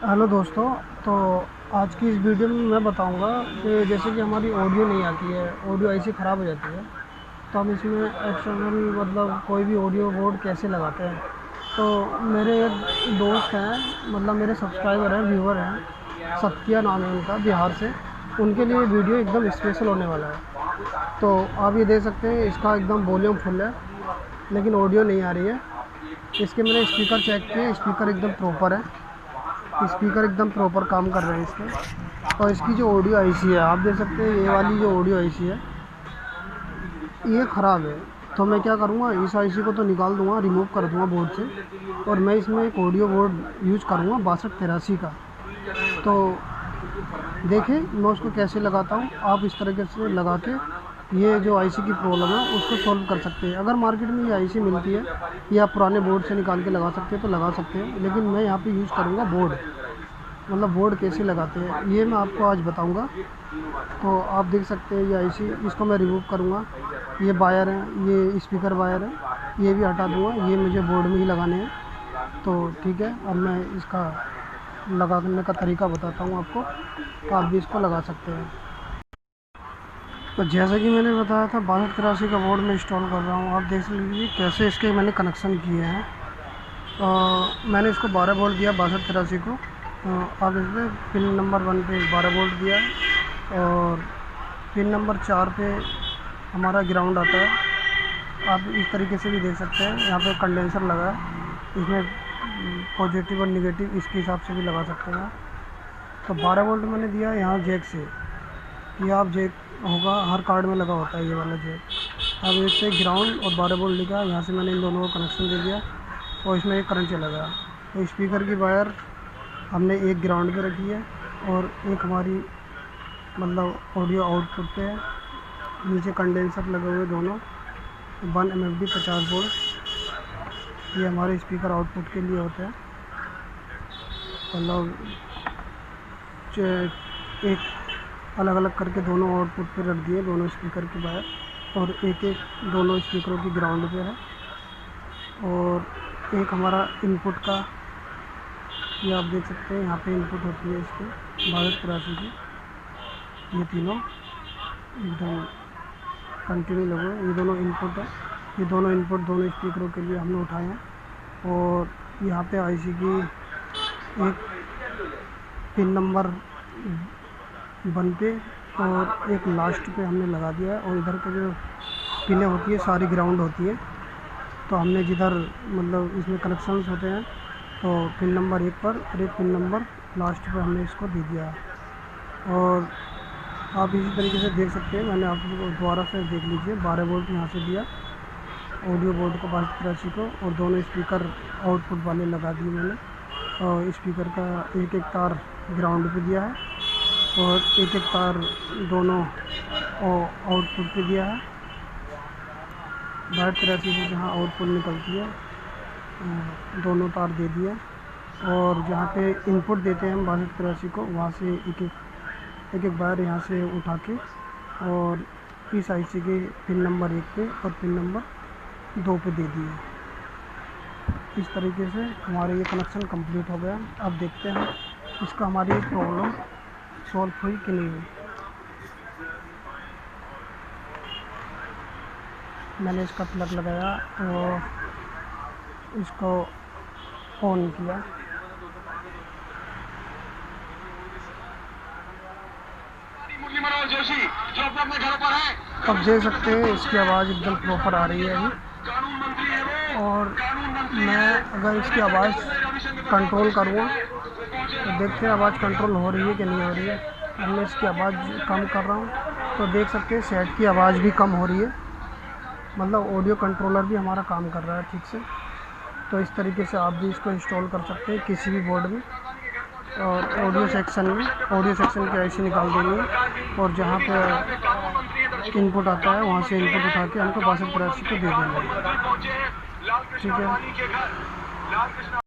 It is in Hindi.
हेलो दोस्तों। तो आज की इस वीडियो में मैं बताऊंगा कि जैसे कि हमारी ऑडियो नहीं आती है, ऑडियो ऐसी ख़राब हो जाती है, तो हम इसमें एक्सटर्नल मतलब कोई भी ऑडियो बोर्ड कैसे लगाते हैं। तो मेरे एक दोस्त हैं, मतलब मेरे सब्सक्राइबर हैं, व्यूवर हैं, सत्या नाम है उनका, बिहार से। उनके लिए वीडियो एकदम स्पेशल होने वाला है। तो आप ये देख सकते हैं, इसका एकदम वॉल्यूम फुल है लेकिन ऑडियो नहीं आ रही है। इसके मैंने स्पीकर चेक किए, स्पीकर एकदम प्रॉपर है, स्पीकर एकदम प्रॉपर काम कर रहे हैं इसके। और इसकी जो ऑडियो आईसी है, आप देख सकते हैं, ये वाली जो ऑडियो आईसी है ये ख़राब है। तो मैं क्या करूँगा, इस आईसी को तो निकाल दूँगा, रिमूव कर दूँगा बोर्ड से, और मैं इसमें एक ऑडियो बोर्ड यूज़ करूँगा 6283 का। तो देखें मैं उसको कैसे लगाता हूँ। आप इस तरीके से लगा के ये जो आईसी की प्रॉब्लम है उसको सॉल्व कर सकते हैं। अगर मार्केट में ये आईसी मिलती है या पुराने बोर्ड से निकाल के लगा सकते हैं तो लगा सकते हैं, लेकिन मैं यहाँ पे यूज़ करूँगा बोर्ड। मतलब बोर्ड कैसे लगाते हैं ये मैं आपको आज बताऊंगा। तो आप देख सकते हैं ये आईसी, इसको मैं रिमूव करूँगा। ये वायर है, ये स्पीकर वायर है, ये भी हटा दूँगा, ये मुझे बोर्ड में ही लगाने हैं। तो ठीक है, अब मैं इसका लगाने का तरीका बताता हूँ आपको, तो आप भी इसको लगा सकते हैं। तो जैसा कि मैंने बताया था, 6283 का बोर्ड में इंस्टॉल कर रहा हूँ। आप देख लीजिए कैसे इसके मैंने कनेक्शन किए हैं। मैंने इसको 12 वोल्ट दिया 6283 को। आप इसमें पिन नंबर 1 पे 12 वोल्ट दिया है, और पिन नंबर 4 पे हमारा ग्राउंड आता है। आप इस तरीके से भी देख सकते हैं, यहाँ पे कंडेंसर लगा है, इसमें पॉजिटिव और निगेटिव इसके हिसाब से भी लगा सकते हैं। तो 12 वोल्ट मैंने दिया यहाँ जैक से। ये आप जैक होगा, हर कार्ड में लगा होता है ये वाला जैक। अब एक से ग्राउंड और 12 वोल्ट लिखा, यहाँ से मैंने इन दोनों को कनेक्शन दे दिया और इसमें एक करंट चला गया। तो स्पीकर की वायर हमने एक ग्राउंड पे रखी है और एक हमारी मतलब ऑडियो आउटपुट पे है। नीचे कंडेंसर लगे हुए दोनों, 1 MFD 50 वोल्ट, ये हमारे स्पीकर आउटपुट के लिए होते हैं। मतलब एक अलग अलग करके दोनों आउटपुट पे रख दिए दोनों स्पीकर की वायर, और एक एक दोनों स्पीकरों की ग्राउंड पे है। और एक हमारा इनपुट का, ये आप देख सकते हैं, यहाँ पे इनपुट होती है इसकी 6283 की। ये तीनों एकदम कंटिन्यू लगे, ये दोनों इनपुट है। ये दोनों इनपुट दोनों स्पीकरों के लिए हमने उठाए हैं। और यहाँ पे आईसी की एक पिन नंबर 1 पे और एक लास्ट पे हमने लगा दिया है, और इधर के जो पिनें होती है सारी ग्राउंड होती है। तो हमने जिधर मतलब इसमें कनेक्शंस होते हैं, तो पिन नंबर 1 पर और एक पिन नंबर लास्ट पे हमने इसको दे दिया है। और आप इसी तरीके से देख सकते हैं, मैंने आपको दोबारा से देख लीजिए, 12 वोल्ट यहाँ से दिया ऑडियो बोर्ड को 6283 को, और दोनों स्पीकर आउटपुट वाले लगा दिए मैंने। और स्पीकर का एक एक तार ग्राउंड पे दिया है और एक एक तार दोनों आउटपुट पे दिया है। 6283 से जहाँ आउटपुट निकलती है दोनों तार दे दिए, और जहाँ पे इनपुट देते हैं हम 6283 को, वहाँ से एक एक वायर यहाँ से उठा के और इस आईसी के पिन नंबर 1 पे और पिन नंबर 2 पे दे दिए। इस तरीके से हमारे ये कनेक्शन कंप्लीट हो गया। अब देखते हैं इसका हमारी प्रॉब्लम सॉल्व हुई कि नहीं हुई। मैंने इसका प्लग लगाया और इसको ऑन किया। अब देख सकते हैं इसकी आवाज़ एकदम प्रॉपर आ रही है अभी। और मैं अगर इसकी आवाज़ कंट्रोल करूँगा तो देखते हैं आवाज़ कंट्रोल हो रही है कि नहीं हो रही है। अब मैं इसकी आवाज़ कम कर रहा हूँ तो देख सकते हैं सेट की आवाज़ भी कम हो रही है। मतलब ऑडियो कंट्रोलर भी हमारा काम कर रहा है ठीक से। तो इस तरीके से आप भी इसको इंस्टॉल कर सकते हैं किसी भी बोर्ड में। और ऑडियो सेक्शन की आईसी निकाल देंगे, और जहाँ पे इनपुट आता है वहाँ से इनपुट उठा के हमको 6283 को दे देंगे। ठीक है।